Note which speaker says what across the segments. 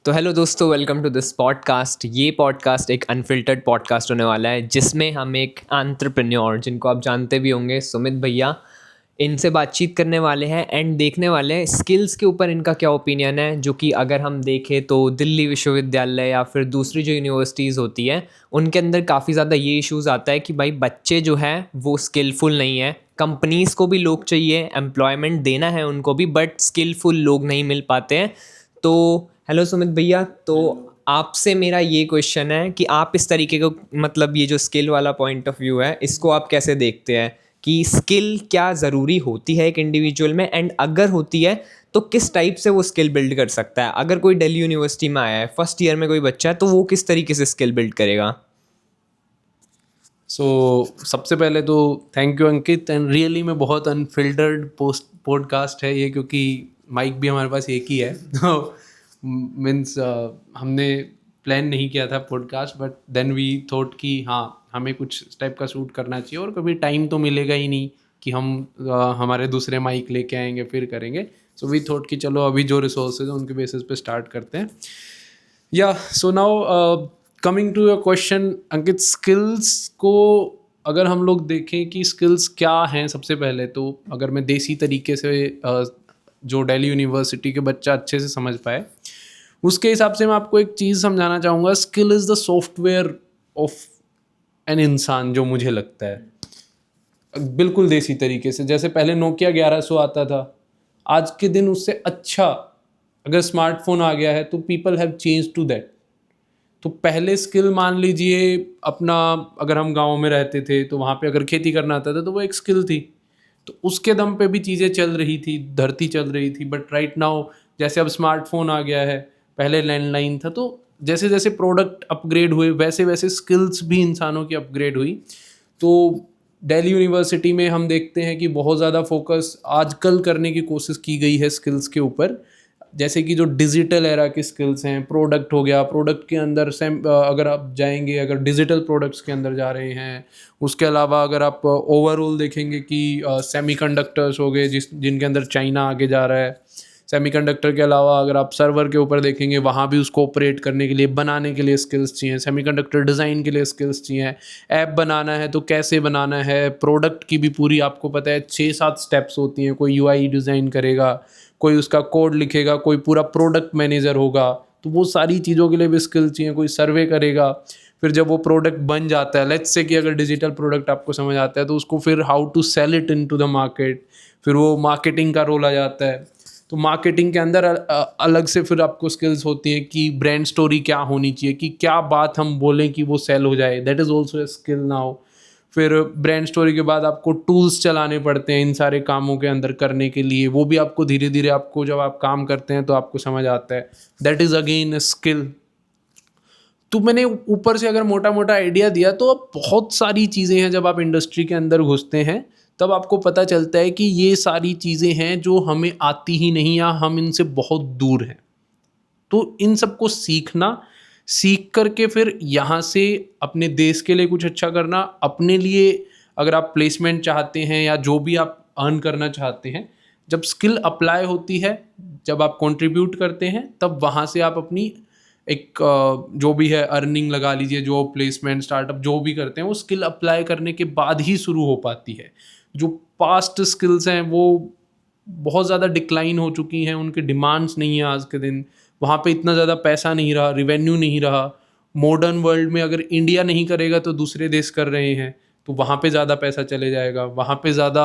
Speaker 1: तो हेलो दोस्तों, welcome to this podcast. ये पॉडकास्ट एक अनफिल्टर्ड पॉडकास्ट होने वाला है जिसमें हम एक एंटरप्रेन्योर, जिनको आप जानते भी होंगे, सुमित भैया, इनसे बातचीत करने वाले हैं एंड देखने वाले हैं स्किल्स के ऊपर इनका क्या ओपिनियन है। जो कि अगर हम देखें तो दिल्ली विश्वविद्यालय या फिर दूसरी जो यूनिवर्सिटीज़ होती हैं उनके अंदर काफ़ी ज़्यादा ये इश्यूज़ आता है कि भाई बच्चे जो हैं वो स्किलफुल नहीं है। कंपनीज़ को भी लोग चाहिए, एम्प्लॉयमेंट देना है उनको भी, बट स्किलफुल लोग नहीं मिल पाते हैं। तो हेलो सुमित भैया, तो आपसे मेरा ये क्वेश्चन है कि आप इस तरीके को, मतलब ये जो स्किल वाला पॉइंट ऑफ व्यू है, इसको आप कैसे देखते हैं कि स्किल क्या ज़रूरी होती है एक इंडिविजुअल में, एंड अगर होती है तो किस टाइप से वो स्किल बिल्ड कर सकता है। अगर कोई दिल्ली यूनिवर्सिटी में आया है, फर्स्ट ईयर में कोई बच्चा है, तो वो किस तरीके से स्किल बिल्ड करेगा।
Speaker 2: सबसे पहले तो thank you Ankit, and really में बहुत अनफिल्टर्ड पॉडकास्ट है ये, क्योंकि माइक भी हमारे पास एक ही है। तो मीन्स हमने प्लान नहीं किया था podcast, but then we thought कि हाँ, हमें कुछ इस टाइप का शूट करना चाहिए, और कभी टाइम तो मिलेगा ही नहीं कि हम हमारे दूसरे माइक लेके आएंगे फिर करेंगे। सो वी थॉट कि चलो अभी जो रिसोर्सेज हैं उनके बेसिस पे स्टार्ट करते हैं। या so now coming to your question Ankit, skills को अगर हम लोग देखें कि स्किल्स क्या हैं, सबसे पहले तो अगर मैं देसी तरीके से जो दिल्ली यूनिवर्सिटी के बच्चा अच्छे से समझ पाए उसके हिसाब से मैं आपको एक चीज़ समझाना चाहूँगा। Skill is the software of an इंसान, जो मुझे लगता है बिल्कुल देसी तरीके से। जैसे पहले नोकिया 1100 आता था, आज के दिन उससे अच्छा अगर स्मार्टफोन आ गया है तो people have change to that. तो पहले स्किल मान लीजिए अपना, अगर हम गांव में रहते थे तो वहाँ पे अगर खेती करना आता था तो वो एक स्किल थी, तो उसके दम पे भी चीज़ें चल रही थी, धरती चल रही थी। बट राइट नाउ जैसे अब स्मार्टफोन आ गया है, पहले लैंडलाइन था, तो जैसे जैसे प्रोडक्ट अपग्रेड हुए वैसे वैसे स्किल्स भी इंसानों की अपग्रेड हुई। तो दिल्ली यूनिवर्सिटी में हम देखते हैं कि बहुत ज़्यादा फोकस आजकल करने की कोशिश की गई है स्किल्स के ऊपर। जैसे कि जो डिजिटल एरा की स्किल्स हैं, प्रोडक्ट हो गया, प्रोडक्ट के अंदर अगर आप जाएंगे, अगर डिजिटल प्रोडक्ट्स के अंदर जा रहे हैं। उसके अलावा अगर आप ओवरऑल देखेंगे कि सेमीकंडक्टर्स हो गए जिनके अंदर चाइना आगे जा रहा है। सेमीकंडक्टर के अलावा अगर आप सर्वर के ऊपर देखेंगे, वहाँ भी उसको ऑपरेट करने के लिए, बनाने के लिए स्किल्स चाहिए। सेमीकंडक्टर डिज़ाइन के लिए स्किल्स चाहिए। ऐप बनाना है तो कैसे बनाना है, प्रोडक्ट की भी पूरी आपको पता है 6-7 स्टेप्स होती हैं। कोई यूआई डिज़ाइन करेगा, कोई उसका कोड लिखेगा, कोई पूरा प्रोडक्ट मैनेजर होगा, तो वो सारी चीज़ों के लिए भी स्किल चाहिए। कोई सर्वे करेगा, फिर जब वो प्रोडक्ट बन जाता है, लेट्स से कि अगर डिजिटल प्रोडक्ट आपको समझ आता है, तो उसको फिर how to sell it into the market, फिर वो मार्केटिंग का रोल आ जाता है। तो मार्केटिंग के अंदर अलग से फिर आपको स्किल्स होती हैं कि ब्रांड स्टोरी क्या होनी चाहिए, कि क्या बात हम बोलें कि वो सेल हो जाए, that is also a skill now. फिर ब्रांड स्टोरी के बाद आपको टूल्स चलाने पड़ते हैं इन सारे कामों के अंदर करने के लिए, वो भी आपको धीरे धीरे, आपको जब आप काम करते हैं तो आपको समझ आता है। That is again skill. तो मैंने ऊपर से अगर मोटा मोटा आइडिया दिया, तो अब बहुत सारी चीज़ें हैं। जब आप इंडस्ट्री के अंदर घुसते हैं तब आपको पता चलता है कि ये सारी चीज़ें हैं जो हमें आती ही नहीं, या हम इनसे बहुत दूर हैं। तो इन सबको सीखना, सीख करके फिर यहाँ से अपने देश के लिए कुछ अच्छा करना, अपने लिए अगर आप प्लेसमेंट चाहते हैं या जो भी आप अर्न करना चाहते हैं, जब स्किल अप्लाई होती है, जब आप कंट्रीब्यूट करते हैं, तब वहाँ से आप अपनी एक जो भी है अर्निंग लगा लीजिए, जो प्लेसमेंट स्टार्टअप जो भी करते हैं वो स्किल अप्लाई करने के बाद ही शुरू हो पाती है। जो पास्ट स्किल्स हैं वो बहुत ज़्यादा डिक्लाइन हो चुकी हैं, उनके डिमांड्स नहीं है आज के दिन, वहाँ पे इतना ज़्यादा पैसा नहीं रहा, रिवेन्यू नहीं रहा। मॉडर्न वर्ल्ड में अगर इंडिया नहीं करेगा तो दूसरे देश कर रहे हैं, तो वहाँ पे ज़्यादा पैसा चले जाएगा, वहाँ पे ज़्यादा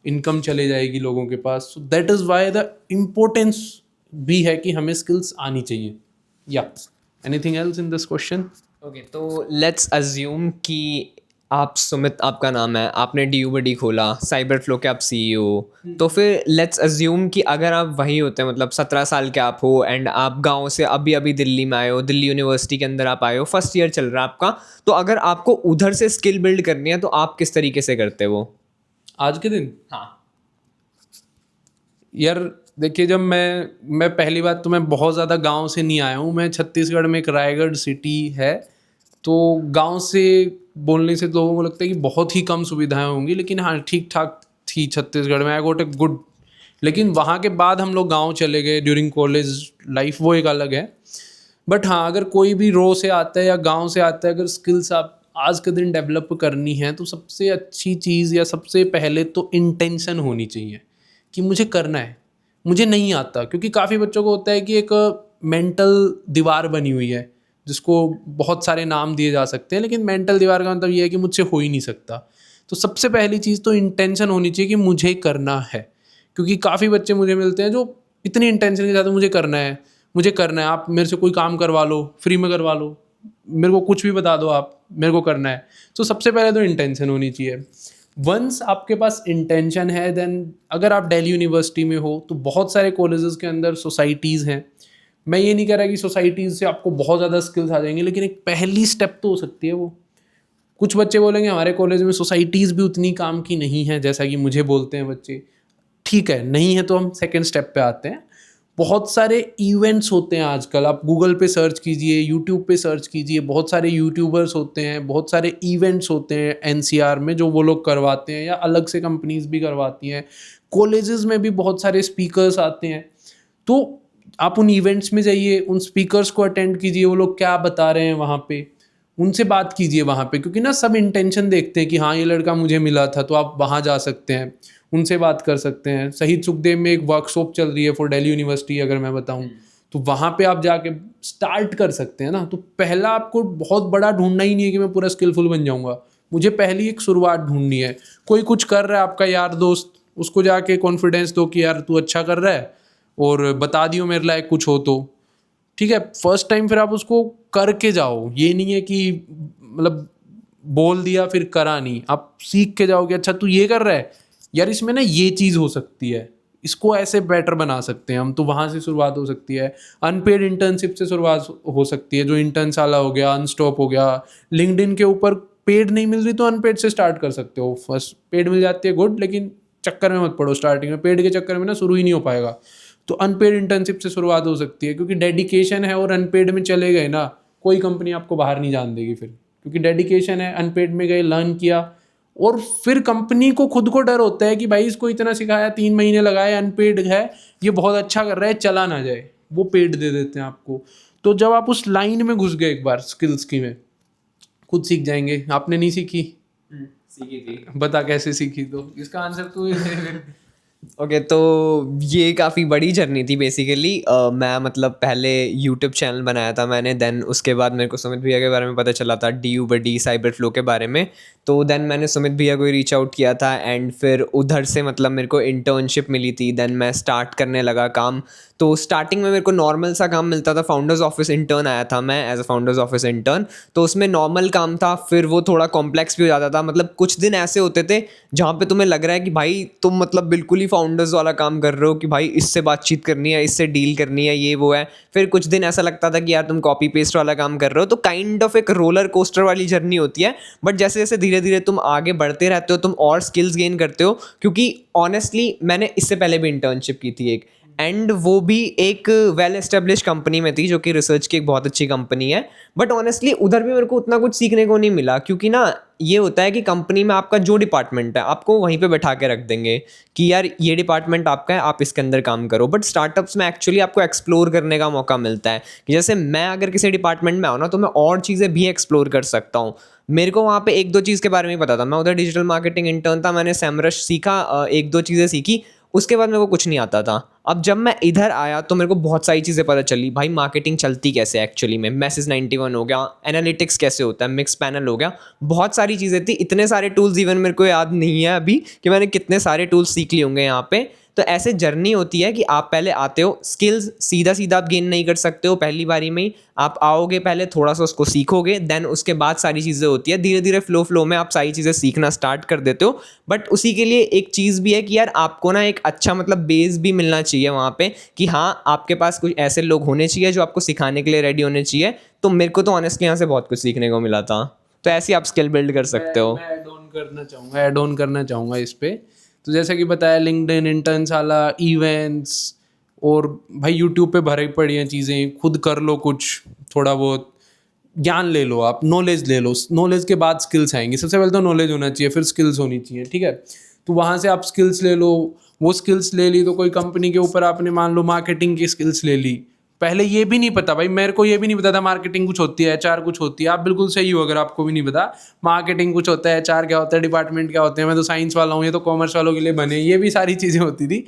Speaker 2: इनकम चले जाएगी लोगों के पास। So that is why the importance भी है कि हमें स्किल्स आनी चाहिए। या anything else in this question?
Speaker 1: Okay, तो लेट्स अज्यूम कि आप सुमित, आपका नाम है, आपने DUBD खोला, साइबर फ्लो के आप CEO। तो फिर लेट्स अज्यूम कि अगर आप वही होते हैं, मतलब 17 साल के आप हो एंड आप गांव से अभी अभी दिल्ली में आए हो, दिल्ली यूनिवर्सिटी के अंदर आप आए हो, फर्स्ट ईयर चल रहा है आपका। तो अगर आपको उधर से स्किल बिल्ड करनी है तो आप किस तरीके से करते हो
Speaker 2: आज के दिन?
Speaker 1: हाँ।
Speaker 2: यार देखिए, जब मैं पहली बात तो मैं बहुत ज़्यादा गांव से नहीं आया हूँ। मैं छत्तीसगढ़ में एक रायगढ़ सिटी है, तो गांव से बोलने से लोगों को लगता है कि बहुत ही कम सुविधाएं होंगी, लेकिन हाँ, ठीक ठाक थी छत्तीसगढ़ में। आई गोट ए गुड। लेकिन वहाँ के बाद हम लोग गांव चले गए ड्यूरिंग कॉलेज लाइफ, वो एक अलग है। बट हाँ, अगर कोई भी रो से आता है या गांव से आता है, अगर स्किल्स आप आज के दिन डेवलप करनी है तो सबसे अच्छी चीज़ या सबसे पहले तो इंटेंशन होनी चाहिए कि मुझे करना है, मुझे नहीं आता। क्योंकि काफ़ी बच्चों को होता है कि एक मेंटल दीवार बनी हुई है जिसको बहुत सारे नाम दिए जा सकते हैं, लेकिन मेंटल दीवार का मतलब ये है कि मुझसे हो ही नहीं सकता। तो सबसे पहली चीज़ तो इंटेंशन होनी चाहिए कि मुझे करना है। क्योंकि काफ़ी बच्चे मुझे मिलते हैं जो इतनी इंटेंशन के साथ मुझे करना है, मुझे करना है, आप मेरे से कोई काम करवा लो, फ्री में करवा लो, मेरे को कुछ भी बता दो, आप मेरे को करना है। तो सबसे पहले तो इंटेंशन होनी चाहिए। वंस आपके पास इंटेंशन है, देन अगर आप दिल्ली यूनिवर्सिटी में हो तो बहुत सारे कॉलेजेस के अंदर सोसाइटीज़ हैं। मैं ये नहीं कह रहा कि सोसाइटीज़ से आपको बहुत ज़्यादा स्किल्स आ जाएंगे, लेकिन एक पहली स्टेप तो हो सकती है वो। कुछ बच्चे बोलेंगे हमारे कॉलेज में सोसाइटीज़ भी उतनी काम की नहीं है जैसा कि मुझे बोलते हैं बच्चे। ठीक है, नहीं है तो हम सेकेंड स्टेप पे आते हैं। बहुत सारे इवेंट्स होते हैं आजकल, आप गूगल पे सर्च कीजिए, यूट्यूब पे सर्च कीजिए, बहुत सारे यूट्यूबर्स होते हैं, बहुत सारे इवेंट्स होते हैं एनसीआर में जो वो लोग करवाते हैं या अलग से कंपनीज भी करवाती हैं। कॉलेजेस में भी बहुत सारे स्पीकर्स आते हैं, तो आप उन इवेंट्स में जाइए, उन स्पीकर्स को अटेंड कीजिए, वो लोग क्या बता रहे हैं वहाँ पे, उनसे बात कीजिए वहाँ पे। क्योंकि ना सब इंटेंशन देखते हैं कि हाँ ये लड़का मुझे मिला था, तो आप वहाँ जा सकते हैं, उनसे बात कर सकते हैं। शहीद सुखदेव में एक वर्कशॉप चल रही है फॉर दिल्ली यूनिवर्सिटी, अगर मैं बताऊँ तो वहाँ पे आप जाके स्टार्ट कर सकते हैं ना। तो पहला आपको बहुत बड़ा ढूंढना ही नहीं है कि मैं पूरा स्किलफुल बन जाऊँगा, मुझे पहली एक शुरुआत ढूंढनी है। कोई कुछ कर रहा है आपका यार दोस्त, उसको जाके कॉन्फिडेंस दो कि यार तू अच्छा कर रहा है और बता दियो मेरे लायक कुछ हो तो, ठीक है। फर्स्ट टाइम फिर आप उसको करके जाओ, ये नहीं है कि मतलब बोल दिया फिर करा नहीं। आप सीख के जाओगे, अच्छा तू ये कर रहा है यार, इसमें ना ये चीज़ हो सकती है, इसको ऐसे बेटर बना सकते हैं हम, तो वहाँ से शुरुआत हो सकती है। अनपेड इंटर्नशिप से शुरुआत हो सकती है, जो इंटर्नशाला हो गया, अनस्टॉप हो गया। लिंक्डइन के ऊपर पेड नहीं मिल रही तो अनपेड से स्टार्ट कर सकते हो। फर्स्ट पेड मिल जाती है गुड, लेकिन चक्कर में मत पड़ो स्टार्टिंग में, पेड के चक्कर में ना शुरू ही नहीं हो पाएगा। तो अनपेड इंटर्नशिप से शुरुआत हो सकती है, क्योंकि डेडिकेशन है और अनपेड में चले गए ना, कोई कंपनी आपको बाहर नहीं जान देगी फिर, क्योंकि डेडिकेशन है। अनपेड में गए, लर्न किया, और फिर कंपनी को खुद को डर होता है कि भाई इसको इतना सिखाया, 3 महीने लगाए, अनपेड है, ये बहुत अच्छा कर रहा है, चला ना जाए, वो पेड दे देते हैं आपको। तो जब आप उस लाइन में घुस गए एक बार स्किल्स की में, खुद सीख जाएंगे। आपने नहीं सीखी?
Speaker 1: सीखी थी।
Speaker 2: बता कैसे सीखी, तो इसका आंसर तू ही दे फिर।
Speaker 1: ओके तो ये काफ़ी बड़ी जर्नी थी बेसिकली। मैं मतलब पहले यूट्यूब चैनल बनाया था मैंने, देन उसके बाद मेरे को सुमित भैया के बारे में पता चला था, DU/D साइबर फ्लो के बारे में। तो देन मैंने सुमित भैया को रीच आउट किया था, एंड फिर उधर से मतलब मेरे को इंटर्नशिप मिली थी। देन मैं स्टार्ट करने लगा काम। तो स्टार्टिंग में मेरे को नॉर्मल सा काम मिलता था, फाउंडर्स ऑफिस इंटर्न आया था मैं as a founders office intern. तो उसमें नॉर्मल काम था, फिर वो थोड़ा कॉम्प्लेक्स भी हो जाता था। मतलब कुछ दिन ऐसे होते थे जहाँ पे तुम्हें लग रहा है कि भाई तुम मतलब बिल्कुल ही फाउंडर्स वाला काम कर रहे हो, कि भाई इससे बातचीत करनी है, इससे डील करनी है, ये वो है। फिर कुछ दिन ऐसा लगता था कि यार तुम कॉपी पेस्ट वाला काम कर रहे हो। तो काइंड ऑफ एक रोलर कोस्टर वाली जर्नी होती है। बट जैसे जैसे धीरे धीरे तुम आगे बढ़ते रहते हो, तुम और स्किल्स गेन करते हो। क्योंकि ऑनेस्टली मैंने इससे पहले भी इंटर्नशिप की थी एक, एंड वो भी एक वेल एस्टेब्लिश कंपनी में थी, जो कि रिसर्च की एक बहुत अच्छी कंपनी है। बट ऑनेस्टली उधर भी मेरे को उतना कुछ सीखने को नहीं मिला, क्योंकि ना ये होता है कि कंपनी में आपका जो डिपार्टमेंट है आपको वहीं पे बैठा के रख देंगे कि यार ये डिपार्टमेंट आपका है, आप इसके अंदर काम करो। बट स्टार्टअप्स में एक्चुअली आपको एक्सप्लोर करने का मौका मिलता है, कि जैसे मैं अगर किसी डिपार्टमेंट में आऊँ ना, तो मैं और चीज़ें भी एक्सप्लोर कर सकता हूँ। मेरे को वहाँ पे एक दो चीज़ के बारे में पता था। मैं उधर डिजिटल मार्केटिंग इंटर्न था, मैंने सेमरश सीखा, एक दो चीज़ें सीखी, उसके बाद मेरे को कुछ नहीं आता था। अब जब मैं इधर आया तो मेरे को बहुत सारी चीज़ें पता चली, भाई मार्केटिंग चलती कैसे एक्चुअली में, मैसेज 91 हो गया, एनालिटिक्स कैसे होता है, मिक्स पैनल हो गया, बहुत सारी चीज़ें थी। इतने सारे टूल्स इवन मेरे को याद नहीं है अभी कि मैंने कितने सारे टूल्स सीख लिए होंगे यहाँ पे। तो ऐसे जर्नी होती है कि आप पहले आते हो, स्किल्स सीधा सीधा आप गेन नहीं कर सकते हो पहली बारी में ही। आप आओगे, पहले थोड़ा सा उसको सीखोगे, देन उसके बाद सारी चीज़ें होती है। धीरे धीरे फ्लो में आप सारी चीज़ें सीखना स्टार्ट कर देते हो। बट उसी के लिए एक चीज़ भी है कि यार आपको ना एक अच्छा मतलब बेस भी मिलना चाहिए वहाँ पे, कि हाँ आपके पास कुछ ऐसे लोग होने चाहिए जो आपको सिखाने के लिए रेडी होने चाहिए। तो मेरे को तो ऑनेस्टली यहाँ से बहुत कुछ सीखने को मिला था। तो ऐसे आप स्किल बिल्ड कर सकते हो।
Speaker 2: मैं ऐड ऑन करना चाहूँगा इस पे। तो जैसे कि बताया, लिंक्डइन, इंटर्नशाला, इवेंट्स, और भाई यूट्यूब पे भरी पड़ी हैं चीज़ें, खुद कर लो कुछ, थोड़ा बहुत ज्ञान ले लो, आप नॉलेज ले लो। नॉलेज के बाद स्किल्स आएंगी। सबसे पहले तो नॉलेज होना चाहिए, फिर स्किल्स होनी चाहिए, ठीक है। तो वहाँ से आप स्किल्स ले लो। वो स्किल्स ले ली तो कोई कंपनी के ऊपर आपने मान लो मार्केटिंग की स्किल्स ले ली, पहले ये भी नहीं पता भाई, मेरे को ये भी नहीं पता था मार्केटिंग कुछ होती है, एचआर कुछ होती है। आप बिल्कुल सही हो अगर आपको भी नहीं पता मार्केटिंग कुछ होता है, एचआर क्या होता है, डिपार्टमेंट क्या होते हैं। मैं तो साइंस वाला हूँ, ये तो कॉमर्स वालों के लिए बने, ये भी सारी चीज़ें होती थी।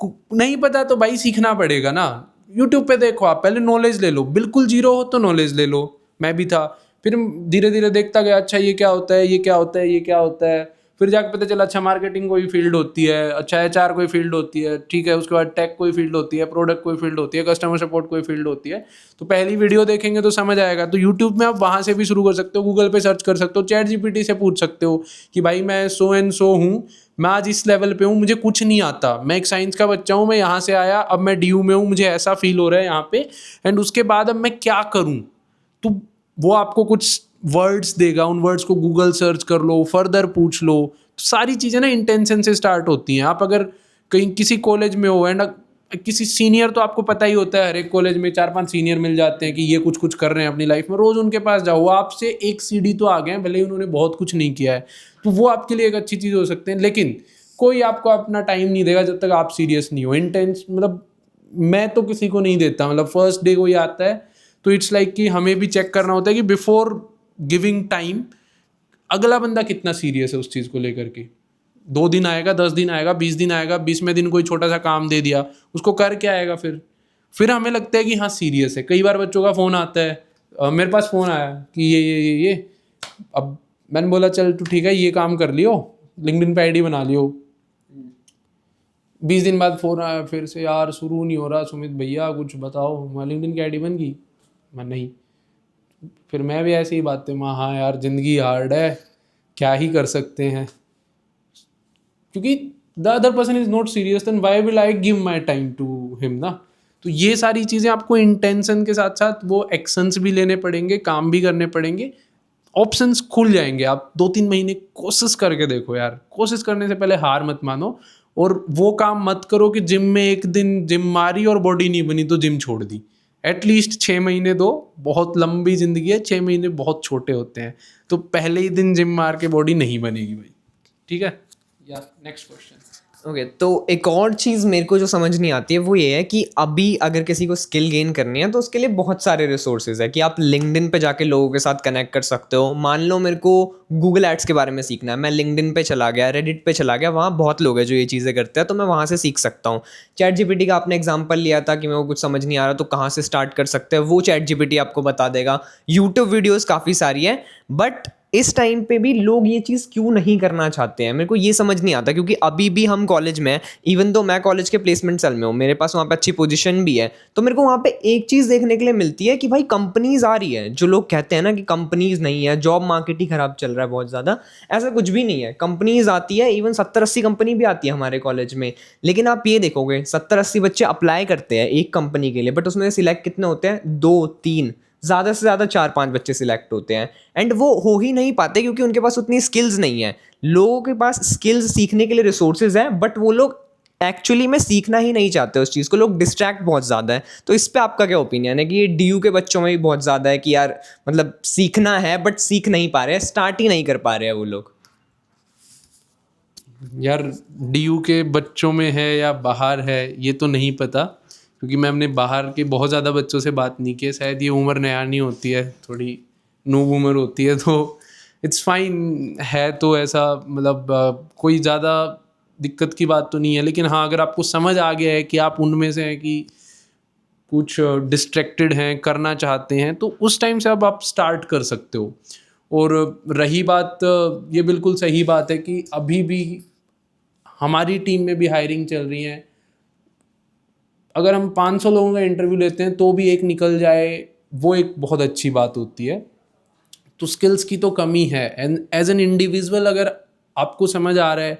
Speaker 2: नहीं पता तो भाई सीखना पड़ेगा ना। यूट्यूब पे देखो, आप पहले नॉलेज ले लो, बिल्कुल जीरो हो तो नॉलेज ले लो, मैं भी था। फिर धीरे धीरे देखता गया, अच्छा ये क्या होता है, ये क्या होता है, ये क्या होता है। फिर जाके पता चला अच्छा मार्केटिंग कोई फील्ड होती है, अच्छा एचआर कोई फील्ड होती है, ठीक है। उसके बाद टेक कोई फील्ड होती है, प्रोडक्ट कोई फील्ड होती है, कस्टमर सपोर्ट कोई फील्ड होती है। तो पहली वीडियो देखेंगे तो समझ आएगा। तो यूट्यूब में आप वहाँ से भी शुरू कर सकते हो, गूगल पे सर्च कर सकते हो, चैट जीपीटी से पूछ सकते हो कि भाई मैं सो एंड सो हूँ, मैं आज इस लेवल पे हूँ, मुझे कुछ नहीं आता, मैं एक साइंस का बच्चा हूँ, मैं यहाँ से आया, अब मैं डीयू में हूँ, मुझे ऐसा फील हो रहा है यहाँ पे, एंड उसके बाद अब मैं क्या करूँ। तो वो आपको कुछ वर्ड्स देगा, उन वर्ड्स को गूगल सर्च कर लो, फर्दर पूछ लो। तो सारी चीज़ें ना इंटेंशन से स्टार्ट होती हैं। आप अगर कहीं किसी कॉलेज में हो एंड किसी सीनियर, तो आपको पता ही होता है हर एक कॉलेज में 4-5 सीनियर मिल जाते हैं कि ये कुछ कुछ कर रहे हैं अपनी लाइफ में, रोज़ उनके पास जाओ, वो आपसे एक सीढ़ी तो आ गए हैं, भले ही उन्होंने बहुत कुछ नहीं किया है। तो वो आपके लिए एक अच्छी चीज़ हो सकते हैं, लेकिन कोई आपको अपना टाइम नहीं देगा जब तक आप सीरियस नहीं हो। इंटेंस मतलब मैं तो किसी को नहीं देता, मतलब फर्स्ट डे कोई आता है तो इट्स लाइक कि हमें भी चेक करना होता है कि बिफोर गिविंग टाइम अगला बंदा कितना सीरियस है उस चीज़ को लेकर के। 2 दिन आएगा, 10 दिन आएगा, 20 दिन आएगा, 20वें दिन कोई छोटा सा काम दे दिया, उसको कर क्या आएगा। फिर हमें लगता है कि हाँ सीरियस है। कई बार बच्चों का फ़ोन आता है, मेरे पास फ़ोन आया कि ये अब मैंने बोला चल तू ठीक है, ये काम कर लियो, लिंक्डइन पे आईडी बना लियो। 20 दिन बाद फ़ोन आया फिर से, यार शुरू नहीं हो रहा सुमित भैया, कुछ बताओ। मैं लिंक्डइन की आईडी बन गई, मैं नहीं। फिर मैं भी ऐसी ही बातें, माँ हाँ यार ज़िंदगी हार्ड है, क्या ही कर सकते हैं, क्योंकि the other person is not serious, then why will I give my time to him ना। तो ये सारी चीज़ें आपको इंटेंशन के साथ साथ वो एक्शंस भी लेने पड़ेंगे, काम भी करने पड़ेंगे, ऑप्शंस खुल जाएंगे। आप 2-3 महीने कोशिश करके देखो यार, कोशिश करने से पहले हार मत मानो। और वो काम मत करो कि जिम में एक दिन जिम मारी और बॉडी नहीं बनी तो जिम छोड़ दी। एटलीस्ट 6 महीने दो, बहुत लंबी ज़िंदगी है, 6 महीने बहुत छोटे होते हैं। तो पहले ही दिन जिम मार के बॉडी नहीं बनेगी भाई, ठीक है। या नेक्स्ट क्वेश्चन।
Speaker 1: ओके तो एक और चीज़ मेरे को जो समझ नहीं आती है वो ये है कि अभी अगर किसी को स्किल गेन करनी है तो उसके लिए बहुत सारे रिसोर्सेज है कि आप लिंक्डइन पे जाके लोगों के साथ कनेक्ट कर सकते हो। मान लो मेरे को गूगल एड्स के बारे में सीखना है, मैं लिंक्डइन पे चला गया, रेडिट पे चला गया, वहाँ बहुत लोग हैं जो ये चीज़ें करते हैं, तो मैं वहाँ से सीख सकता हूँ। चैट जीपीटी का आपने एग्जाम्पल लिया था कि मेरे को कुछ समझ नहीं आ रहा तो कहाँ से स्टार्ट कर सकते हैं, वो चैट जीपीटी आपको बता देगा। यूट्यूब वीडियोज़ काफ़ी सारी है, बट इस टाइम पे भी लोग ये चीज़ क्यों नहीं करना चाहते हैं, मेरे को ये समझ नहीं आता। क्योंकि अभी भी हम कॉलेज में हैं, इवन तो मैं कॉलेज के प्लेसमेंट सेल में हूँ, मेरे पास वहाँ पे अच्छी पोजीशन भी है, तो मेरे को वहाँ पे एक चीज़ देखने के लिए मिलती है कि भाई कंपनीज आ रही है। जो लोग कहते हैं ना कि कंपनीज नहीं है, जॉब मार्केट ही खराब चल रहा है बहुत ज़्यादा, ऐसा कुछ भी नहीं है। कंपनीज आती है, इवन 70-80 कंपनी भी आती है हमारे कॉलेज में। लेकिन आप ये देखोगे 70-80 बच्चे अप्लाई करते हैं एक कंपनी के लिए, बट उसमें सिलेक्ट कितने होते हैं? 2-3, ज़्यादा से ज़्यादा 4-5 बच्चे सिलेक्ट होते हैं। एंड वो हो ही नहीं पाते क्योंकि उनके पास उतनी स्किल्स नहीं है। लोगों के पास स्किल्स सीखने के लिए रिसोर्सेज हैं, बट वो लोग एक्चुअली में सीखना ही नहीं चाहते उस चीज़ को, लोग डिस्ट्रैक्ट बहुत ज़्यादा है। तो इस पे आपका क्या ओपिनियन है कि ये डीयू के बच्चों में भी बहुत ज़्यादा है कि यार मतलब सीखना है बट सीख नहीं पा रहे हैं, स्टार्ट ही नहीं कर पा रहे हैं वो लोग?
Speaker 2: यार डीयू के बच्चों में है या बाहर है ये तो नहीं पता, क्योंकि मैं अपने बाहर के बहुत ज़्यादा बच्चों से बात नहीं की है। शायद ये उम्र नयानी होती है, थोड़ी नूब उम्र होती है, तो इट्स फाइन है। तो ऐसा मतलब कोई ज़्यादा दिक्कत की बात तो नहीं है। लेकिन हाँ, अगर आपको समझ आ गया है कि आप उनमें से हैं कि कुछ डिस्ट्रैक्टेड हैं, करना चाहते हैं, तो उस टाइम से अब आप स्टार्ट कर सकते हो। और रही बात, ये बिल्कुल सही बात है कि अभी भी हमारी टीम में भी हायरिंग चल रही है। अगर हम 500 लोगों का इंटरव्यू लेते हैं तो भी एक निकल जाए, वो एक बहुत अच्छी बात होती है। तो स्किल्स की तो कमी है, एंड एज एन इंडिविजुअल अगर आपको समझ आ रहा है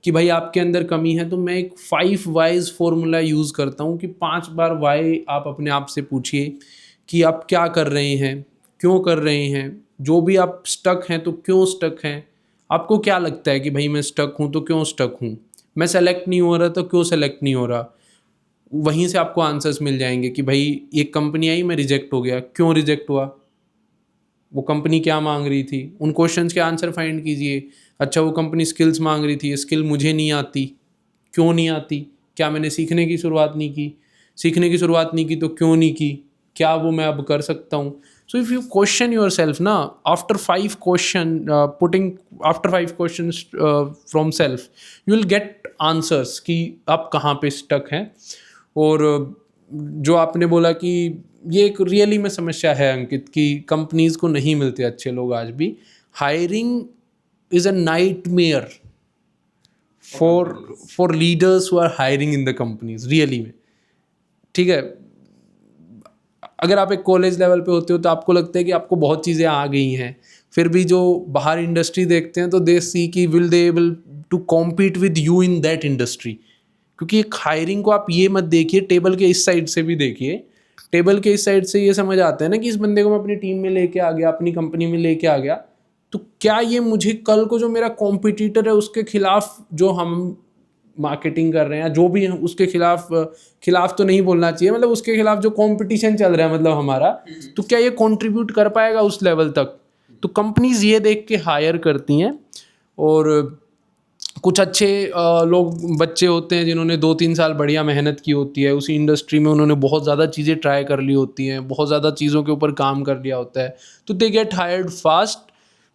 Speaker 2: कि भाई आपके अंदर कमी है, तो मैं एक 5 वाइज फॉर्मूला यूज़ करता हूँ कि 5 बार वाई आप अपने आप से पूछिए कि आप क्या कर रहे हैं, क्यों कर रहे हैं, जो भी आप स्टक हैं तो क्यों स्टक हैं, आपको क्या लगता है कि भाई मैं स्टक हूँ तो क्यों स्टक हूँ, मैं सेलेक्ट नहीं हो रहा तो क्यों सेलेक्ट नहीं हो रहा। वहीं से आपको आंसर्स मिल जाएंगे कि भाई एक कंपनी आई, मैं रिजेक्ट हो गया, क्यों रिजेक्ट हुआ, वो कंपनी क्या मांग रही थी, उन क्वेश्चंस के आंसर फाइंड कीजिए। अच्छा, वो कंपनी स्किल्स मांग रही थी, स्किल मुझे नहीं आती, क्यों नहीं आती, क्या मैंने सीखने की शुरुआत नहीं की। सीखने की शुरुआत नहीं की तो क्यों नहीं की, क्या वो मैं अब कर सकता हूँ. So if you question yourself ना, after 5 question putting after 5 question from self, you will get answers कि आप कहाँ पे स्टक हैं. और जो आपने बोला कि ये एक रियली में समस्या है अंकित, कि कंपनीज को नहीं मिलते अच्छे लोग आज भी. Hiring is a nightmare for leaders who are hiring in the companies, really में. ठीक है, अगर आप एक कॉलेज लेवल पे होते हो तो आपको लगता है कि आपको बहुत चीज़ें आ गई हैं, फिर भी जो बाहर इंडस्ट्री देखते हैं तो दे सी कि will they able to compete with you in that industry. क्योंकि एक हायरिंग को आप ये मत देखिए, टेबल के इस साइड से भी देखिए. टेबल के इस साइड से ये समझ आता है ना कि इस बंदे को मैं अपनी टीम में लेके आ गया, अपनी कंपनी में लेके आ गया, तो क्या ये मुझे कल को जो मेरा कॉम्पिटिटर है उसके खिलाफ, जो हम मार्केटिंग कर रहे हैं, जो भी उसके खिलाफ तो नहीं बोलना चाहिए, मतलब उसके खिलाफ जो कंपटीशन चल रहा है मतलब हमारा, तो क्या ये कंट्रीब्यूट कर पाएगा उस लेवल तक. तो कंपनीज ये देख के हायर करती हैं. और कुछ अच्छे लोग बच्चे होते हैं जिन्होंने 2-3 साल बढ़िया मेहनत की होती है उसी इंडस्ट्री में, उन्होंने बहुत ज़्यादा चीज़ें ट्राई कर ली होती हैं, बहुत ज़्यादा चीज़ों के ऊपर काम कर लिया होता है, तो दे गेट हायर्ड फास्ट.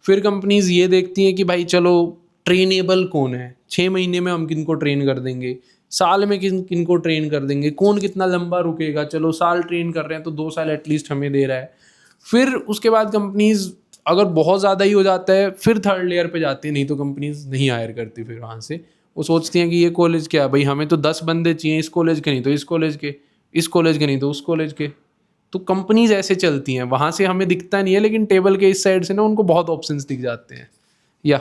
Speaker 2: फिर कंपनीज ये देखती हैं कि भाई चलो ट्रेनेबल कौन है, 6 महीने में हम किनको ट्रेन कर देंगे, साल में किनको ट्रेन कर देंगे, कौन कितना लंबा रुकेगा, चलो साल ट्रेन कर रहे हैं तो 2 साल एटलीस्ट हमें दे रहा है. फिर उसके बाद कंपनीज अगर बहुत ज़्यादा ही हो जाता है फिर थर्ड लेयर पे जाती है, नहीं तो कंपनीज नहीं हायर करती. फिर वहाँ से वो सोचती हैं कि ये कॉलेज क्या है भाई, हमें तो 10 बंदे चाहिए इस कॉलेज के, नहीं तो इस कॉलेज के, इस कॉलेज के नहीं तो उस कॉलेज के. तो कंपनीज ऐसे चलती हैं, वहाँ से हमें दिखता नहीं है, लेकिन टेबल के इस साइड से ना उनको बहुत ऑप्शंस दिख जाते हैं. या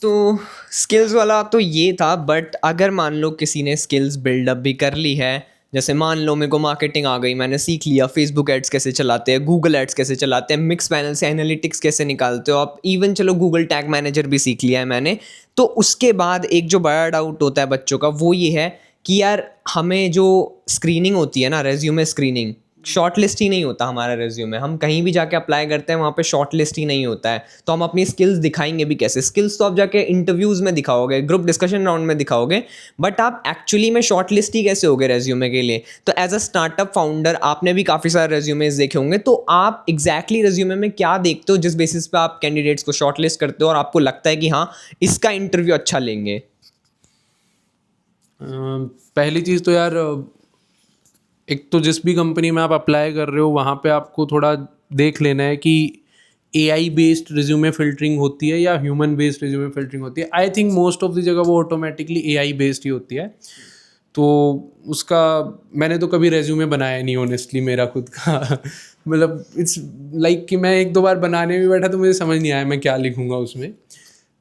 Speaker 1: तो स्किल्स वाला तो ये था, बट अगर मान लो किसी ने स्किल्स बिल्डअप भी कर ली है, जैसे मान लो मेरे को मार्केटिंग आ गई, मैंने सीख लिया फेसबुक एड्स कैसे चलाते हैं, गूगल एड्स कैसे चलाते हैं, मिक्स पैनल से एनालिटिक्स कैसे निकालते हो आप, इवन चलो गूगल टैग मैनेजर भी सीख लिया है मैंने. तो उसके बाद एक जो बड़ा डाउट होता है बच्चों का वो ये है कि यार हमें जो स्क्रीनिंग होती है ना, रेज्यूमे स्क्रीनिंग, शॉर्ट लिस्ट ही नहीं होता हमारा रेज्यूमे. हम कहीं भी जाके अप्लाई करते हैं वहाँ पे शॉर्ट लिस्ट ही नहीं होता है, तो हम अपनी स्किल्स दिखाएंगे भी कैसे. स्किल्स तो आप जाके इंटरव्यूज़ में दिखाओगे, ग्रुप डिस्कशन राउंड में दिखाओगे, बट आप एक्चुअली में शॉर्ट लिस्ट ही कैसे होगे रेज्यूमे के लिए. तो एज अ स्टार्टअप फाउंडर आपने भी काफ़ी सारे रेज्यूमेज देखे होंगे, तो आप एग्जैक्टली रेज्यूमे में क्या देखते हो जिस बेसिस पे आप कैंडिडेट्स को शॉर्ट लिस्ट करते हो और आपको लगता है कि हाँ इसका इंटरव्यू अच्छा लेंगे.
Speaker 2: पहली चीज़ तो यार, एक तो जिस भी कंपनी में आप अप्लाई कर रहे हो वहाँ पे आपको थोड़ा देख लेना है कि AI बेस्ड रिज्यूमे फिल्टरिंग होती है या ह्यूमन बेस्ड रिज्यूमे फिल्टरिंग होती है. I think most of the जगह वो ऑटोमेटिकली AI बेस्ड ही होती है. तो उसका मैंने तो कभी रेज्यूमे बनाया नहीं ऑनेस्टली मेरा खुद का. मतलब इट्स लाइक कि मैं 1-2 बार बनाने भी बैठा तो मुझे समझ नहीं आया मैं क्या लिखूँगा उसमें.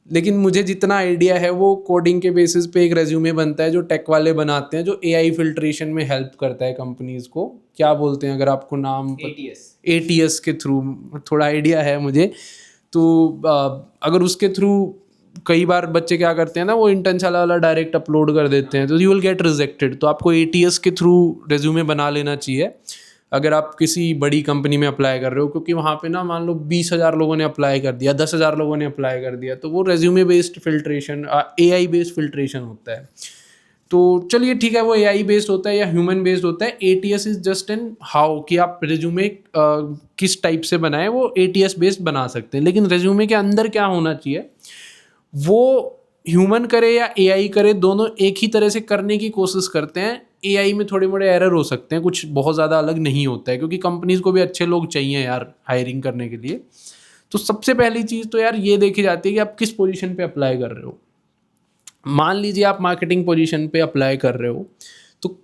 Speaker 2: लेकिन मुझे जितना आइडिया है वो कोडिंग के बेसिस पे एक रेज्यूमे बनता है जो टेक वाले बनाते हैं, जो AI फिल्ट्रेशन में हेल्प करता है कंपनीज को. क्या बोलते हैं अगर आपको नाम, ATS के थ्रू थोड़ा आइडिया है मुझे. तो अगर उसके थ्रू कई बार बच्चे क्या करते हैं ना, वो इंटर्नशाला वाला डायरेक्ट अपलोड कर देते हैं तो यू विल गेट रिजेक्टेड. तो आपको ATS के थ्रू रेज्यूमे बना लेना चाहिए अगर आप किसी बड़ी कंपनी में अप्लाई कर रहे हो, क्योंकि वहाँ पे ना मान लो 20,000 लोगों ने अप्लाई कर दिया, 10,000 लोगों ने अप्लाई कर दिया, तो वो resume based filtration, AI based filtration होता है. तो चलिए ठीक है, वो AI बेस्ड होता है या ह्यूमन बेस्ड होता है. ATS is just an how कि आप रेज्यूमे किस टाइप से बनाए, वो ATS बेस्ड बना सकते हैं. लेकिन रेज्यूमे के अंदर क्या होना चाहिए, वो ह्यूमन करे या AI करे, दोनों एक ही तरह से करने की कोशिश करते हैं. AI में थोड़े मोड़े एरर हो सकते हैं, कुछ बहुत ज़्यादा अलग नहीं होता है, क्योंकि कंपनीज को भी अच्छे लोग चाहिए यार हायरिंग करने के लिए. तो सबसे पहली चीज़ तो यार ये देखी जाती है कि आप किस पोजीशन पे अप्लाई कर रहे हो. मान लीजिए आप मार्केटिंग पोजीशन पे अप्लाई कर रहे हो, तो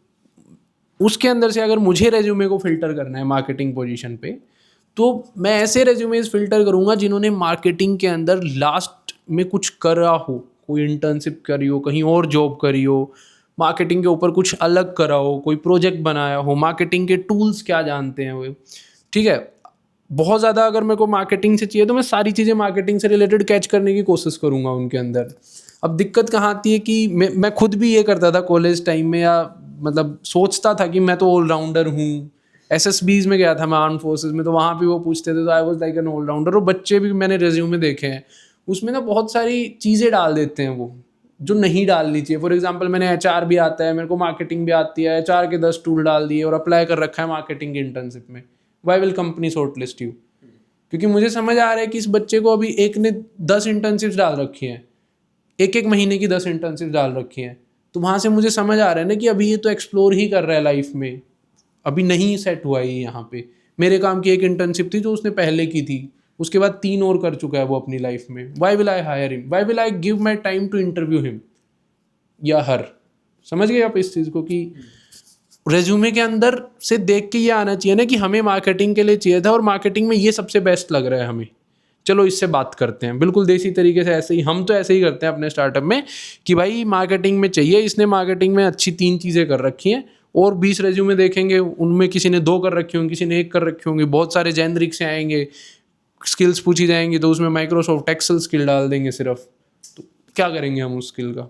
Speaker 2: उसके अंदर से अगर मुझे रेज्यूमे को फिल्टर करना है मार्केटिंग पोजीशन पे, तो मैं ऐसे रेज्यूमेज फिल्टर करूँगा जिन्होंने मार्केटिंग के अंदर लास्ट में कुछ करा हो, कोई इंटर्नशिप करी हो, कहीं और जॉब करी हो, मार्केटिंग के ऊपर कुछ अलग करा हो, कोई प्रोजेक्ट बनाया हो, मार्केटिंग के टूल्स क्या जानते हैं वो. ठीक है, बहुत ज़्यादा अगर मेरे को मार्केटिंग से चाहिए तो मैं सारी चीज़ें मार्केटिंग से रिलेटेड कैच करने की कोशिश करूँगा उनके अंदर. अब दिक्कत कहाँ आती है कि मैं खुद भी ये करता था कॉलेज टाइम में, या मतलब सोचता था कि मैं तो ऑलराउंडर हूँ. SSBs में गया था मैं, आर्म फोर्सेज में, तो वहाँ भी वो पूछते थे, तो I was like an allrounder. और बच्चे भी मैंने रेज्यूमे देखे हैं, उसमें ना बहुत सारी चीज़ें डाल देते हैं वो, जो नहीं डालनी चाहिए। फॉर एग्जांपल मैंने एचआर भी आता है, मेरे को मार्केटिंग भी आती है, एचआर के 10 टूल डाल दिए और अप्लाई कर रखा है मार्केटिंग की इंटर्नशिप में, why will company shortlist you? क्योंकि मुझे समझ आ रहा है कि इस बच्चे को अभी एक ने 10 इंटर्नशिप्स डाल रखी हैं, एक महीने की 10 इंटर्नशिप्स डाल रखी हैं, तो वहाँ से मुझे समझ आ रहा है ना कि अभी ये तो एक्सप्लोर ही कर रहा है लाइफ में, अभी नहीं सेट हुआ है यहाँ पे। मेरे काम की एक इंटर्नशिप थी जो उसने पहले की थी, उसके बाद 3 और कर चुका है वो अपनी लाइफ में। Why will I hire him, why will I give my time to interview him या हर? समझ गए आप इस चीज़ को कि रेज्यूमे के अंदर से देख के ये आना चाहिए ना कि हमें मार्केटिंग के लिए चाहिए था और मार्केटिंग में ये सबसे बेस्ट लग रहा है हमें, चलो इससे बात करते हैं। बिल्कुल देसी तरीके से, ऐसे ही हम तो ऐसे ही करते हैं अपने स्टार्टअप में कि भाई मार्केटिंग में चाहिए, इसने मार्केटिंग में अच्छी 3 चीज़ें कर रखी हैं, और 20 रेज्यूमे देखेंगे उनमें किसी ने 2 कर रखी होंगी, किसी ने 1 कर रखी होंगी, बहुत सारे जेनरिक से आएंगे, स्किल्स पूछी जाएंगी तो उसमें माइक्रोसॉफ्ट एक्सेल स्किल डाल देंगे सिर्फ, तो क्या करेंगे हम उस स्किल का?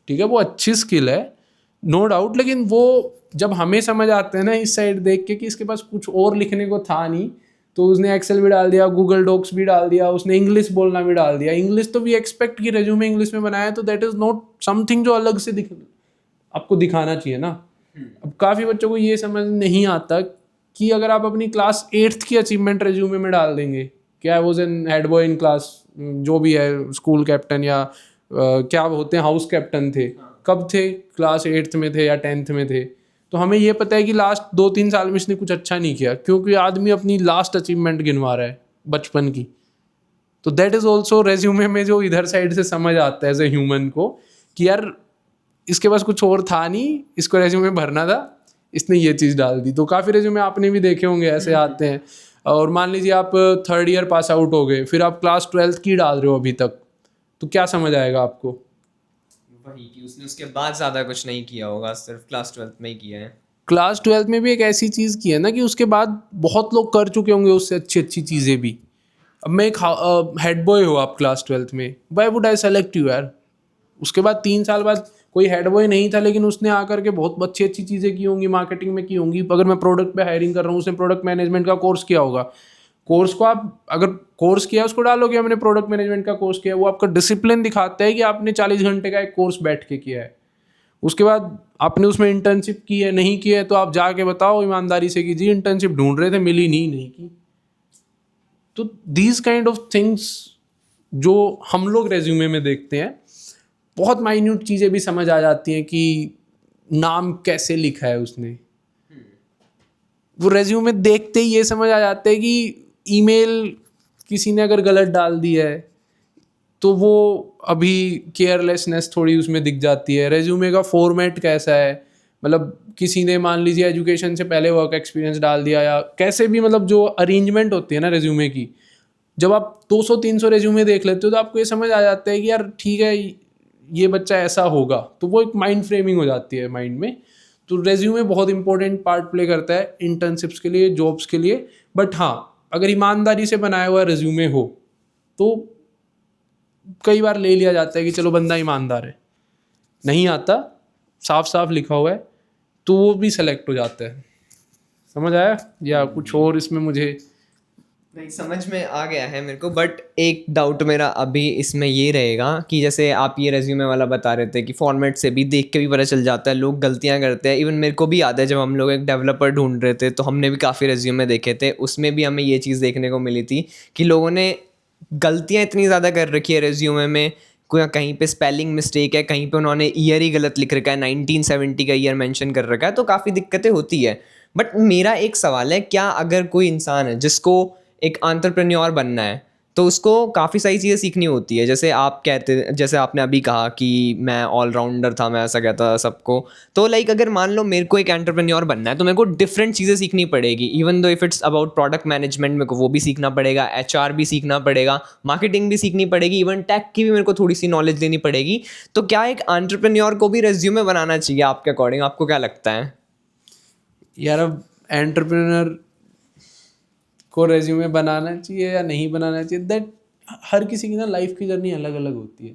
Speaker 2: ठीक है, वो अच्छी स्किल है नो डाउट, लेकिन वो जब हमें समझ आते हैं ना इस साइड देख के कि इसके पास कुछ और लिखने को था नहीं, तो उसने एक्सेल भी डाल दिया, गूगल डॉक्स भी डाल दिया, उसने इंग्लिश बोलना भी डाल दिया। इंग्लिश तो वी एक्सपेक्ट कि रेज्यूमे इंग्लिश में बनाया, तो दैट इज़ नॉट समथिंग जो अलग से आपको दिखाना चाहिए ना। अब काफ़ी बच्चों को ये समझ नहीं आता कि अगर आप अपनी क्लास 8th की अचीवमेंट रेज्यूमे में डाल देंगे, क्या was an head boy in class, जो भी है, स्कूल कैप्टन या क्या होते हैं, हाउस कैप्टन थे, कब थे, क्लास 8th में थे या 10th में थे, तो हमें ये पता है कि लास्ट 2-3 साल में इसने कुछ अच्छा नहीं किया, क्योंकि आदमी अपनी लास्ट अचीवमेंट गिनवा रहा है बचपन की। तो दैट इज़ ऑल्सो रेज्यूमे में जो इधर साइड से समझ आता है एज ए ह्यूमन को कि यार इसके पास कुछ और था नहीं, इसको रेज्यूमे भरना था, इसने ये चीज़ डाल दी। तो काफ़ी रेज्यूमे आपने भी देखे होंगे ऐसे आते हैं, और मान लीजिए आप 3rd ईयर पास आउट हो गए, फिर आप क्लास 12th की डाल रहे हो अभी तक, तो क्या समझ आएगा आपको?
Speaker 1: वही कि उसने उसके बाद ज़्यादा कुछ नहीं किया होगा, सिर्फ क्लास 12th में ही किया है।
Speaker 2: क्लास 12th में भी एक ऐसी चीज़ की है ना कि उसके बाद बहुत लोग कर चुके होंगे उससे अच्छी अच्छी चीज़ें भी। अब मैं एक हेड बॉय हो आप क्लास 12th में, why would I select you यार? उसके बाद 3 साल बाद कोई हेड बॉय नहीं था, लेकिन उसने आकर के बहुत अच्छी अच्छी चीज़ें की होंगी, मार्केटिंग में की होंगी। अगर मैं प्रोडक्ट पे हायरिंग कर रहा हूँ, उसने प्रोडक्ट मैनेजमेंट का कोर्स किया होगा, कोर्स को आप अगर कोर्स किया उसको डालोगे हमने प्रोडक्ट मैनेजमेंट का कोर्स किया, वो आपका डिसिप्लिन दिखाता है कि आपने 40 घंटे का एक कोर्स बैठ के किया है। उसके बाद आपने उसमें इंटर्नशिप की है नहीं की है, तो आप जाके बताओ ईमानदारी से कि जी इंटर्नशिप ढूंढ रहे थे, मिली नहीं की। तो दीज काइंड ऑफ थिंग्स जो हम लोग रेज्यूमे में देखते हैं, बहुत माइन्यूट चीज़ें भी समझ आ जाती हैं कि नाम कैसे लिखा है उसने। वो रेज्यूमे देखते ही ये समझ आ जाता है कि ईमेल किसी ने अगर गलत डाल दी है तो वो अभी केयरलेसनेस थोड़ी उसमें दिख जाती है। रेज्यूमे का फॉर्मेट कैसा है, मतलब किसी ने मान लीजिए एजुकेशन से पहले वर्क एक्सपीरियंस डाल दिया, या कैसे भी, मतलब जो अरेंजमेंट होती है ना रेज्यूमे की, जब आप 200-300 रेज्यूमे देख लेते हो तो आपको ये समझ आ जाता है कि यार ठीक है ये बच्चा ऐसा होगा, तो वो एक माइंड फ्रेमिंग हो जाती है माइंड में। तो रेज्यूमे बहुत इंपॉर्टेंट पार्ट प्ले करता है इंटर्नशिप्स के लिए, जॉब्स के लिए। बट हाँ, अगर ईमानदारी से बनाया हुआ रेज्यूमे हो तो कई बार ले लिया जाता है कि चलो बंदा ईमानदार है। नहीं आता, साफ साफ लिखा हुआ है, तो वो भी सेलेक्ट हो जाता है। समझ आया या कुछ और इसमें मुझे?
Speaker 1: नहीं, समझ में आ गया है मेरे को, बट एक डाउट मेरा अभी इसमें ये रहेगा कि जैसे आप ये रेज्यूमे वाला बता रहे थे कि फॉर्मेट से भी देख के भी पता चल जाता है, लोग गलतियां करते हैं। इवन मेरे को भी याद है जब हम लोग एक डेवलपर ढूंढ रहे थे तो हमने भी काफ़ी रेज्यूमे देखे थे, उसमें भी हमें ये चीज़ देखने को मिली थी कि लोगों ने गलतियाँ इतनी ज़्यादा कर रखी है रेज्यूमे में, कोई कहीं पे स्पेलिंग मिस्टेक है, कहीं पे उन्होंने ईयर ही गलत लिख रखा है, 1970 का ईयर मेंशन कर रखा है, तो काफ़ी दिक्कतें होती है। बट मेरा एक सवाल है, क्या अगर कोई इंसान है जिसको एक एंटरप्रेन्योर बनना है तो उसको काफ़ी सारी चीज़ें सीखनी होती है, जैसे आप कहते, जैसे आपने अभी कहा कि मैं ऑलराउंडर था, मैं ऐसा कहता था सबको, तो लाइक अगर मान लो मेरे को एक एंटरप्रेन्योर बनना है तो मेरे को डिफरेंट चीज़ें सीखनी पड़ेगी। Even though if it's about product management, मेरे को वो भी सीखना पड़ेगा, एचआर भी सीखना पड़ेगा, मार्केटिंग भी सीखनी पड़ेगी, इवन टेक की भी मेरे को थोड़ी सी नॉलेज लेनी पड़ेगी। तो क्या एक एंटरप्रेन्योर को भी रेज्यूमे बनाना चाहिए आपके अकॉर्डिंग? आपको क्या लगता है?
Speaker 2: यार अब एंटरप्रेन्योर को रेज्यूमे बनाना चाहिए या नहीं बनाना चाहिए, दैट हर किसी की ना लाइफ की जर्नी अलग अलग होती है।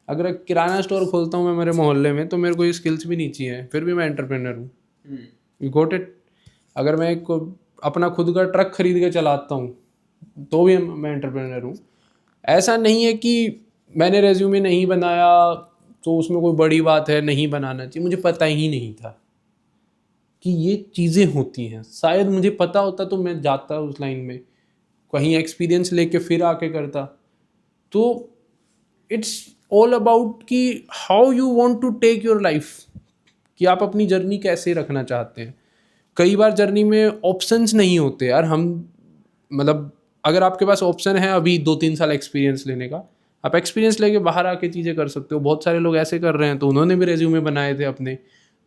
Speaker 2: अगर एक किराना स्टोर खोलता हूँ मैं मेरे मोहल्ले में, तो मेरे को ये स्किल्स भी नहीं चाहिए, फिर भी मैं एंटरप्रेन्योर हूँ। You got it? अगर मैं एक अपना खुद का ट्रक खरीद के चलाता हूँ तो भी मैं एंटरप्रेन्योर हूँ। ऐसा नहीं है कि मैंने रेज्यूमे नहीं बनाया तो उसमें कोई बड़ी बात है, नहीं बनाना चाहिए। मुझे पता ही नहीं था कि ये चीज़ें होती हैं। शायद मुझे पता होता तो मैं जाता उस लाइन में, कहीं एक्सपीरियंस लेके फिर आके करता। तो इट्स ऑल अबाउट कि how you want to take your life, कि आप अपनी जर्नी कैसे रखना चाहते हैं। कई बार जर्नी में ऑप्शंस नहीं होते यार। हम मतलब अगर आपके पास ऑप्शन है अभी 2-3 साल एक्सपीरियंस लेने का, आप एक्सपीरियंस लेके बाहर आके चीज़ें कर सकते हो। बहुत सारे लोग ऐसे कर रहे हैं, तो उन्होंने भी रेज्यूमे बनाए थे अपने।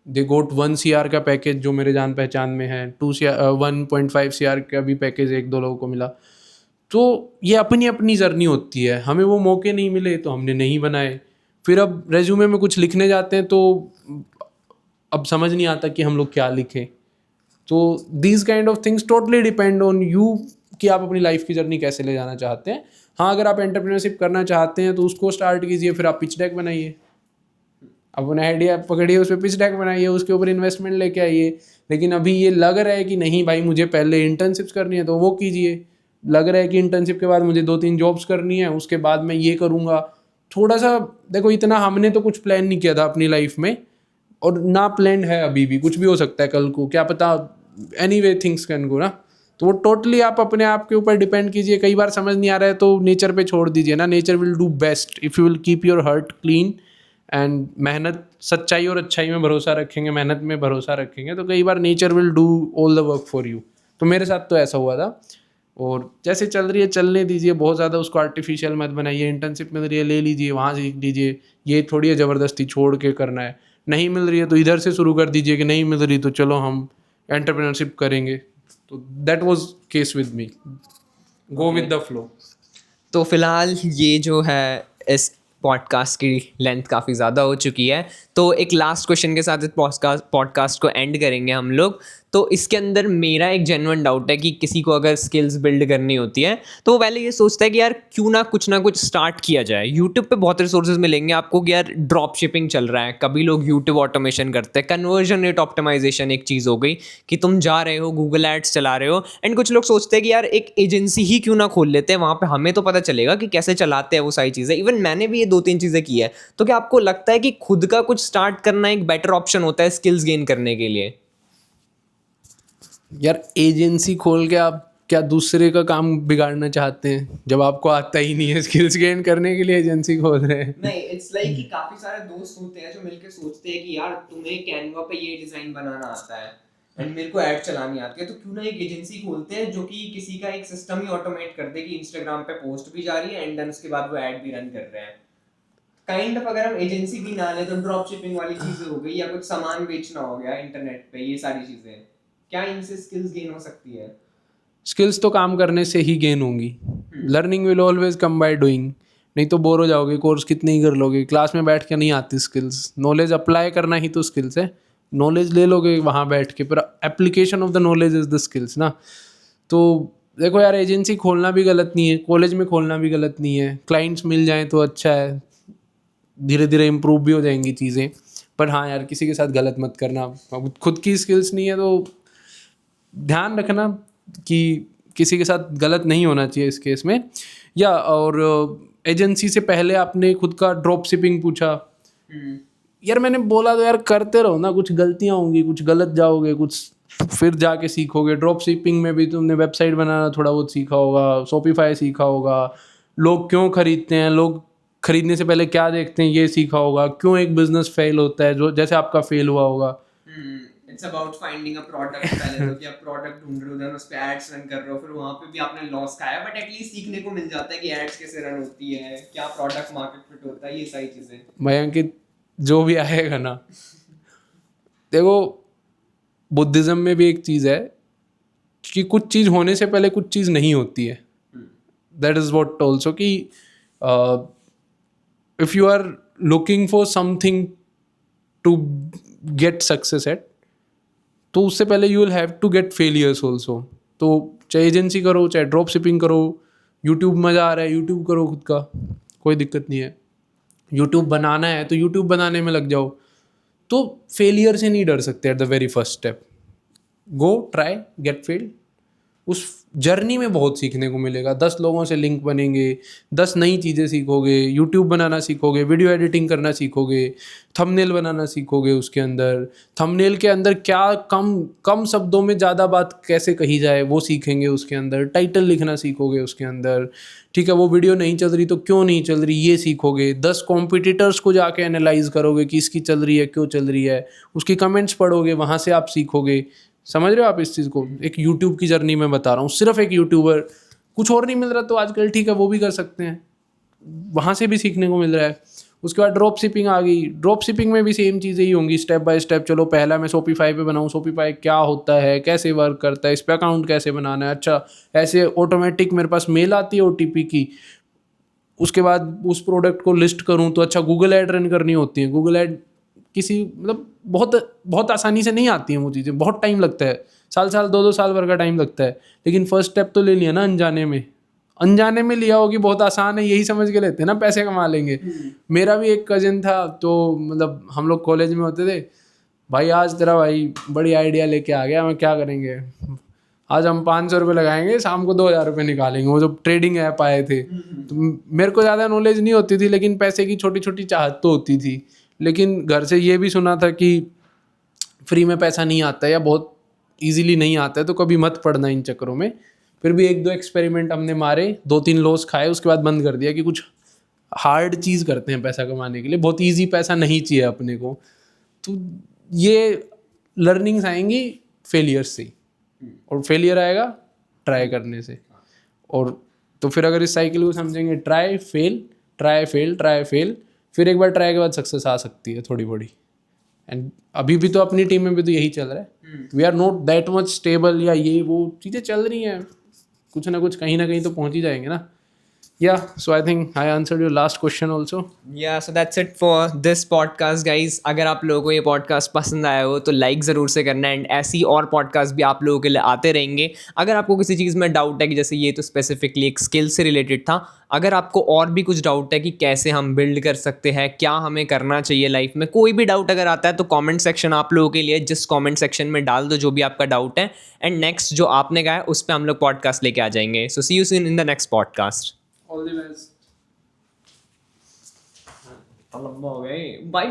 Speaker 2: दे गोट 1 CR का पैकेज जो मेरे जान पहचान में है, 1.5 CR का भी पैकेज 1-2 लोगों को मिला। तो ये अपनी अपनी जर्नी होती है। हमें वो मौके नहीं मिले तो हमने नहीं बनाए। फिर अब रेज्यूमे में कुछ लिखने जाते हैं तो अब समझ नहीं आता कि हम लोग क्या लिखें। तो these kind of things totally depend on you कि आप अपनी लाइफ की जर्नी कैसे ले जाना चाहते हैं। हाँ, अगर आप एंटरप्रेन्योरशिप करना चाहते हैं तो उसको स्टार्ट कीजिए, फिर आप पिच डेक बनाइए, अपना आइडिया पकड़िए, उस पर पिच डेक बनाइए, उसके ऊपर इन्वेस्टमेंट लेके आइए। लेकिन अभी ये लग रहा है कि नहीं भाई मुझे पहले इंटर्नशिप्स करनी है तो वो कीजिए। लग रहा है कि इंटर्नशिप के बाद मुझे 2-3 जॉब्स करनी है, उसके बाद मैं ये करूँगा। थोड़ा सा देखो, इतना हमने तो कुछ प्लान नहीं किया था अपनी लाइफ में, और ना प्लान है अभी भी। कुछ भी हो सकता है कल को, क्या पता। Any way things can go ना। तो वो टोटली आप अपने आप के ऊपर डिपेंड कीजिए। कई बार समझ नहीं आ रहा है तो नेचर पे छोड़ दीजिए ना। Nature will do best if you will keep your heart clean and मेहनत, सच्चाई और अच्छाई में भरोसा रखेंगे, मेहनत में भरोसा रखेंगे, तो कई बार nature will do all the work for you. तो मेरे साथ तो ऐसा हुआ था। और जैसे चल रही है चलने दीजिए, बहुत ज़्यादा उसको आर्टिफिशियल मत बनाइए। इंटर्नशिप मिल रही है ले लीजिए, वहाँ सीख लीजिए। ये थोड़ी है ज़बरदस्ती छोड़ के करना है। नहीं मिल रही है तो इधर से शुरू कर दीजिए कि नहीं मिल रही तो चलो हम एंटरप्रेन्योरशिप करेंगे। तो that was case with me, go with the flow.
Speaker 1: तो फिलहाल ये जो है इस पॉडकास्ट की लेंथ काफ़ी ज़्यादा हो चुकी है, तो एक लास्ट क्वेश्चन के साथ इस पॉडकास्ट को एंड करेंगे हम लोग। तो इसके अंदर मेरा एक जेन्युइन डाउट है कि किसी को अगर स्किल्स बिल्ड करनी होती है तो वो पहले ये सोचता है कि यार क्यों ना कुछ स्टार्ट किया जाए। यूट्यूब पे बहुत रिसोर्सेज मिलेंगे आपको कि यार ड्रॉप शिपिंग चल रहा है, कभी लोग यूट्यूब ऑटोमेशन करते हैं, कन्वर्जन रेट ऑप्टिमाइजेशन एक चीज़ हो गई कि तुम जा रहे हो गूगल एड्स चला रहे हो, एंड कुछ लोग सोचते हैं कि यार एक एजेंसी ही क्यों ना खोल लेते हैं, वहाँ पे हमें तो पता चलेगा कि कैसे चलाते हैं वो सारी चीज़ें। इवन मैंने भी ये 2-3 चीज़ें की है। तो क्या आपको लगता है कि खुद का कुछ स्टार्ट करना एक बेटर ऑप्शन होता है स्किल्स गेन करने के लिए?
Speaker 2: यार एजेंसी खोल के आप क्या दूसरे का काम बिगाड़ना चाहते हैं, जब आपको आता ही नहीं है? स्किल्स गेन करने के लिए एजेंसी खोल रहे हैं?
Speaker 1: नहीं, इट्स लाइक कि काफी सारे दोस्त होते हैं जो मिलके सोचते हैं कि यार तुम्हें कैनवा पे ये डिजाइन बनाना आता है एंड मेरे को ऐड चलानी आती है, तो क्यों ना एक एजेंसी खोलते हैं जो कि किसी का एक सिस्टम ही ऑटोमेट कर दे कि इंस्टाग्राम पे पोस्ट भी जा रही है एंड देन उसके बाद वो ऐड भी रन कर रहे हैं। काइंड ऑफ अगर हम एजेंसी भी ना ले तो ड्रॉप शिपिंग वाली चीजें हो गई, या कुछ सामान बेचना हो गया इंटरनेट पे, ये सारी चीजें क्या इनसे स्किल्स गेन हो सकती है?
Speaker 2: स्किल्स तो काम करने से ही गेन होंगी। Learning will always come by doing. नहीं तो बोर हो जाओगे, कोर्स कितने ही कर लोगे, क्लास में बैठ के नहीं आती स्किल्स। नॉलेज अप्लाई करना ही तो स्किल्स है। नॉलेज ले लोगे वहाँ बैठ के, पर application of the knowledge is the skills ना। तो देखो यार, एजेंसी खोलना भी गलत नहीं है, कॉलेज में खोलना भी गलत नहीं है। क्लाइंट्स मिल जाएं तो अच्छा है, धीरे धीरे इम्प्रूव भी हो जाएंगी चीज़ें। पर हाँ यार, किसी के साथ गलत मत करना। अब खुद की स्किल्स नहीं है तो ध्यान रखना कि किसी के साथ गलत नहीं होना चाहिए इस केस में। या और एजेंसी से पहले आपने खुद का ड्रॉप शिपिंग पूछा। यार मैंने बोला तो यार करते रहो ना, कुछ गलतियाँ होंगी, कुछ गलत जाओगे, कुछ फिर जाके सीखोगे। ड्रॉप शिपिंग में भी तुमने वेबसाइट बनाना थोड़ा बहुत सीखा होगा, शॉपिफाई सीखा होगा, लोग क्यों खरीदते हैं, लोग खरीदने से पहले क्या देखते हैं ये सीखा होगा, क्यों एक बिजनेस फेल होता है जो जैसे आपका फेल हुआ होगा।
Speaker 1: It's about finding a product. पहले तो कि आप प्रोडक्ट ढूंढ रहे हो, देन उस पे एड्स रन कर रहे हो, फिर वहां पे भी आपने लॉस खाया, बट एटलीस्ट सीखने को मिल जाता है कि एड्स कैसे रन होती है, क्या प्रोडक्ट मार्केट फिट होता है, ये सारी चीजें।
Speaker 2: भाई अंकित, जो भी आएगा ना, देखो बुद्धिज्म में भी एक चीज़ है कि कुछ चीज़ होने से पहले कुछ चीज़ नहीं होती है। दैट इज़ वॉट ऑल्सो कि if you are looking for something to get success at, तो उससे पहले you will have to get failures also. तो चाहे एजेंसी करो, चाहे ड्रॉप शिपिंग करो, यूट्यूब मज़ा आ रहा है यूट्यूब करो खुद का, कोई दिक्कत नहीं है। यूट्यूब बनाना है तो यूट्यूब बनाने में लग जाओ। तो फेलियर से नहीं डर सकते at the very first step. Go try, get failed, उस जर्नी में बहुत सीखने को मिलेगा। 10 लोगों से लिंक बनेंगे, 10 नई चीज़ें सीखोगे, यूट्यूब बनाना सीखोगे, वीडियो एडिटिंग करना सीखोगे, थंबनेल बनाना सीखोगे। उसके अंदर थंबनेल के अंदर क्या कम कम शब्दों में ज़्यादा बात कैसे कही जाए वो सीखेंगे। उसके अंदर टाइटल लिखना सीखोगे उसके अंदर, ठीक है। वो वीडियो नहीं चल रही तो क्यों नहीं चल रही ये सीखोगे। 10 कॉम्पिटिटर्स को जाके एनालाइज करोगे कि इसकी चल रही है, क्यों चल रही है, उसकी कमेंट्स पढ़ोगे, वहाँ से आप सीखोगे। समझ रहे हो आप इस चीज़ को? एक यूट्यूब की जर्नी में बता रहा हूँ, सिर्फ एक यूट्यूबर, कुछ और नहीं मिल रहा तो आजकल ठीक है वो भी कर सकते हैं, वहाँ से भी सीखने को मिल रहा है। उसके बाद ड्रॉप शिपिंग आ गई। ड्रॉप शिपिंग में भी सेम चीज़ें ही होंगी, स्टेप बाय स्टेप। चलो पहला मैं शॉपिफाई पे बनाऊँ, शॉपिफाई क्या होता है, कैसे वर्क करता है, इस पर अकाउंट कैसे बनाना है। अच्छा, ऐसे ऑटोमेटिक मेरे पास मेल आती है OTP की, उसके बाद उस प्रोडक्ट को लिस्ट करूँ तो अच्छा गूगल ऐड रन करनी होती है। गूगल ऐड किसी मतलब बहुत बहुत आसानी से नहीं आती हैं वो चीज़ें, बहुत टाइम लगता है, साल 2-2 साल भर का टाइम लगता है। लेकिन फर्स्ट स्टेप तो ले लिया ना, अनजाने में लिया हो कि बहुत आसान है, यही समझ के लेते हैं ना पैसे कमा लेंगे। मेरा भी एक कजिन था, तो मतलब हम लोग कॉलेज में होते थे, भाई आज तेरा भाई बड़ी आइडिया लेके आ गया, हमें क्या करेंगे, आज हम 500 रुपये लगाएंगे, शाम को 2000 रुपये निकालेंगे। वो जो ट्रेडिंग ऐप आए थे, तो मेरे को ज़्यादा नॉलेज नहीं होती थी, लेकिन पैसे की छोटी छोटी चाहत तो होती थी। लेकिन घर से ये भी सुना था कि फ्री में पैसा नहीं आता है या बहुत इजीली नहीं आता है, तो कभी मत पड़ना इन चक्करों में। फिर भी 1-2 एक्सपेरिमेंट हमने मारे, 2-3 लॉस खाए, उसके बाद बंद कर दिया कि कुछ हार्ड चीज़ करते हैं पैसा कमाने के लिए, बहुत ईजी पैसा नहीं चाहिए अपने को। तो ये लर्निंग्स आएंगी फेलियर से, और फेलियर आएगा ट्राई करने से। और तो फिर अगर इस साइकिल को समझेंगे, try fail try fail try fail, फिर एक बार ट्राई के बाद सक्सेस आ सकती है थोड़ी बड़ी। एंड अभी भी तो अपनी टीम में भी तो यही चल रहा है, we are not that much stable, या ये वो चीज़ें चल रही हैं, कुछ ना कुछ कहीं ना कहीं तो पहुंच ही जाएंगे ना। Yeah, so I think I answered your last question also.
Speaker 1: Yeah, so that's it for this podcast, guys. अगर आप लोगों को ये पॉडकास्ट पसंद आया हो तो लाइक ज़रूर से करना, एंड ऐसी और पॉडकास्ट भी आप लोगों के लिए आते रहेंगे। अगर आपको किसी चीज़ में डाउट है, कि जैसे ये तो स्पेसिफिकली एक स्किल से रिलेटेड था, अगर आपको और भी कुछ डाउट है कि कैसे हम बिल्ड कर सकते हैं, क्या हमें करना चाहिए लाइफ में, कोई भी डाउट अगर आता है तो कमेंट सेक्शन आप लोगों के लिए, जिस कमेंट सेक्शन में डाल दो जो भी आपका डाउट है, एंड नेक्स्ट जो आपने कहा है उस पर हम लोग पॉडकास्ट लेके आ जाएंगे। So see you soon in the next podcast.
Speaker 2: All the best.
Speaker 1: लंबा हो गए भाई।